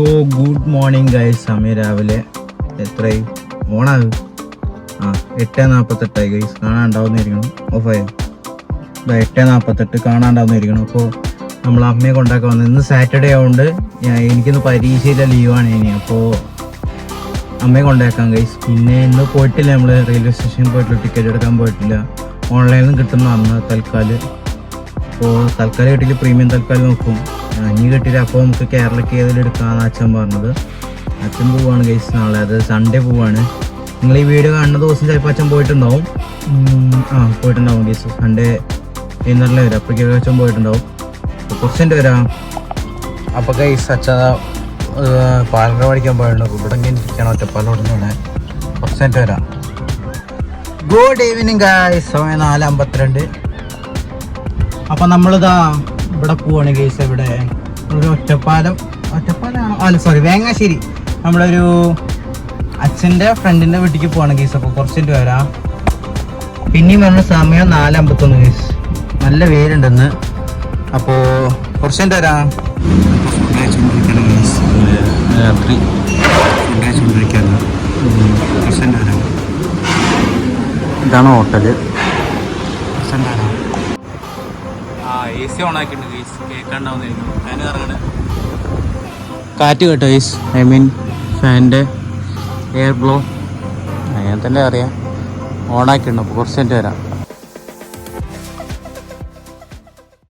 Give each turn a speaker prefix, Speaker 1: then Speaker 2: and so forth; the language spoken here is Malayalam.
Speaker 1: So good morning guys. സമയം രാവിലെ എത്രയായി? ഓണാകും 8:48 ഗൈസ്. കാണാണ്ടാവുന്നിരിക്കണം. ഓഫായോ? 8:48 കാണാണ്ടാവുന്നിരിക്കണം. അപ്പോൾ നമ്മൾ അമ്മയെ കൊണ്ടാക്കാൻ വന്നത്. ഇന്ന് സാറ്റർഡേ ആയതുകൊണ്ട് എനിക്കിന്ന് പരീക്ഷയിലെ ലീവാണ് ഇനി. അപ്പോൾ അമ്മയെ കൊണ്ടാക്കാം ഗൈസ്. പിന്നെ ഇന്ന് പോയിട്ടില്ല, നമ്മൾ റെയിൽവേ സ്റ്റേഷനിൽ പോയിട്ടില്ല, ടിക്കറ്റ് എടുക്കാൻ പോയിട്ടില്ല. ഓൺലൈനിൽ നിന്ന് കിട്ടുന്ന അന്ന് തൽക്കാലം. അപ്പോൾ തൽക്കാലം കിട്ടില്ല, പ്രീമിയം തൽക്കാലം നോക്കും. ഇനി കിട്ടില്ല. അപ്പോൾ നമുക്ക് കേരളക്ക് ഏതെങ്കിലും എടുക്കാമെന്ന് അച്ഛൻ പറഞ്ഞത്. അച്ഛൻ പോവുകയാണ് ഗൈസ് നാളെ, അത് സൺഡേ പോവുകയാണ്. നിങ്ങൾ ഈ വീഡിയോ കാണുന്ന ദിവസം ചിലപ്പോൾ അച്ഛൻ പോയിട്ടുണ്ടാവും. പോയിട്ടുണ്ടാവും ഗൈസ്. സൺഡേ ഇന്നറിലെ വരാം. അപ്പോഴേക്കും അച്ഛൻ പോയിട്ടുണ്ടാവും. കുറച്ചുണ്ട് വരാം. അപ്പോൾ ഗൈസ് അച്ഛൻ പാലക്കാട് പഠിക്കാൻ പോയിട്ടുണ്ടാവും. ഇവിടെ ഇങ്ങനെ ഇരിക്കണം, ഒറ്റപ്പാലോടുന്നാണ്. കുറച്ചുണ്ട് വരാം. Good evening guys. സമയം 4:52. അപ്പം നമ്മളിതാ ഇവിടെ പോവാണ് ഗൈസ്. ഇവിടെ ഒരു ഒറ്റപ്പാലമാണോ? അല്ല സോറി, വേങ്ങാശ്ശേരി. നമ്മളൊരു അച്ഛൻ്റെ ഫ്രണ്ടിൻ്റെ വീട്ടിലേക്ക് പോവാണ് ഗൈസ്. അപ്പോൾ കുറച്ചിട്ട് വരാം. പിന്നെയും പറഞ്ഞ സമയം 4:51 ഗൈസ്. നല്ല വെയിലുണ്ടെന്ന്. അപ്പോൾ കുറച്ചിട്ട് വരാം. രാത്രി കുറച്ചിട്ട് വരാം. ഇതാണ് ഹോട്ടല്. AC ഓൺ ആക്കിയിട്ടുണ്ട് ഗൈസ്. കേൾക്കാണ്ടാവുന്നതായിരിക്കും. ഫാൻ കറങ്ങണ കാറ്റ് കേട്ടോ ഗൈസ്. ഐ മീൻ ഫാനിൻ്റെ എയർ ബ്ലോ അങ്ങനെ തന്നെ അറിയാം. ഓണാക്കിയിട്ടുണ്ട്. അപ്പോൾ കുറച്ച് വരാം.